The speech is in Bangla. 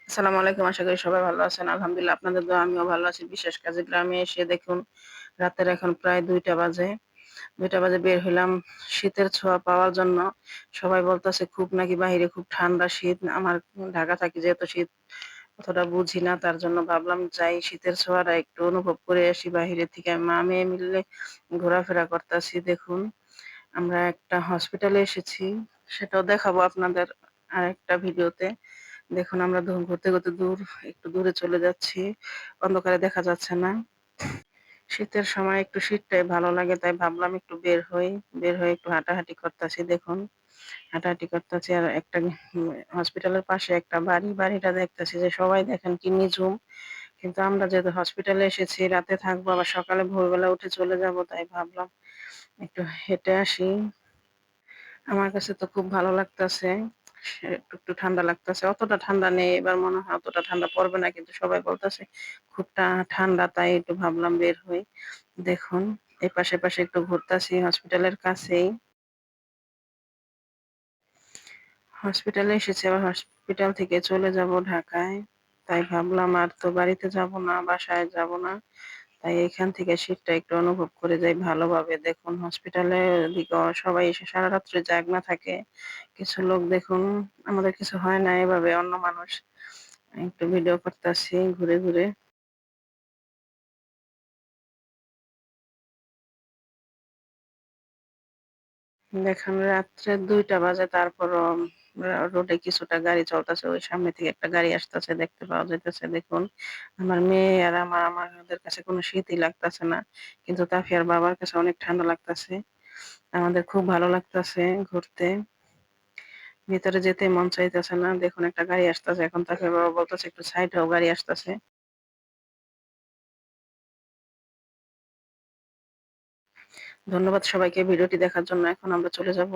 আসসালামু আলাইকুম। আশা করি সবাই ভালো আছেন। আলহামদুলিল্লাহ আপনাদের দোয়ায় আমিও ভালো আছি। বিশেষ কাজে গ্রামে এসে দেখুন রাতের এখন প্রায় ২টা বাজে। ২টা বাজে বের হইলাম শীতের ছোঁয়া পাওয়ার জন্য। সবাই বলতেছে খুব নাকি বাহিরে খুব ঠান্ডা শীত। আমার ঢাকা থাকি যেহেতু শীত অতটা বুঝি না। তার জন্য ভাবলাম যাই শীতের ছোঁয়াটা একটু অনুভব করে আসি বাহিরে থেকে। মা-মেয়ে মিলে ঘোরাফেরা করতাছি দেখুন। আমরা একটা হসপিটালে এসেছি। সেটাও দেখাবো আপনাদের আরেকটা ভিডিওতে। দেখুন আমরা ঘুরতে একটু দূরে চলে যাচ্ছি। অন্ধকারে দেখা যাচ্ছে না। শীতের সময় একটু শীতটাই ভালো লাগে তাই ভাবলাম একটু বের হই। বের হয়ে একটু হাঁটাহাঁটি করতাছি দেখুন। হাঁটাহাঁটি করতেছি আর একটা হসপিটালের পাশে একটা বাড়ি। বাড়িটা দেখতেছি যে সবাই দেখেন কি নিঝুম। কিন্তু আমরা যেহেতু হসপিটালে এসেছি রাতে থাকবো আবার সকালে ভোরবেলা উঠে চলে যাবো তাই ভাবলাম একটু হেঁটে আসি। আমার কাছে তো খুব ভালো লাগতাছে। একটু ঠান্ডা লাগতাছে। অতটা ঠান্ডা নেই। এবার মনে হয় অতটা ঠান্ডা পড়বে না। কিন্তু সবাই বলতেছে খুব ঠান্ডা তাই একটু ভাবলাম বের হই। দেখুন এপাশে একটু ঘুরতাছি হসপিটালের কাছেই। হসপিটালে এসেছি আবার হসপিটাল থেকে চলে যাব ঢাকায়। তাই ভাবলাম আর তো বাড়িতে যাব না, বাসায় যাব না। তাই এখান থেকে শীতটা একটু অনুভব করে যাই ভালোভাবে। দেখুন হসপিটালের দিকে সবাই এসে সারারাত্রি জাগনা থাকে। কিছু লোক দেখুন আমাদের কিছু হয় না এভাবে অন্য মানুষ একটু ভিডিও করতাছি ঘুরে। দেখেন রাত্রে ২টা বাজে তারপরও রোডে কিছুটা গাড়ি চলতেছে। ওই সামনে থেকে একটা গাড়ি আসতেছে দেখতে পাওয়া যাইতেছে দেখুন। আমার মেয়ে আর আমাদের কাছে কোনো শীতই লাগতেছে না। কিন্তু তাফিয়ার বাবার কাছে অনেক ঠান্ডা লাগতেছে। আমাদের খুব ভালো লাগতেছে ঘুরতে। ভিতরে যেতে মন চাইতেছে না। দেখুন একটা গাড়ি আসতেছে। এখন তাফিয়ার বাবা বলতেছে একটু সাইড হও গাড়ি আসতেছে। ধন্যবাদ সবাইকে ভিডিওটি দেখার জন্য। এখন আমরা চলে যাব।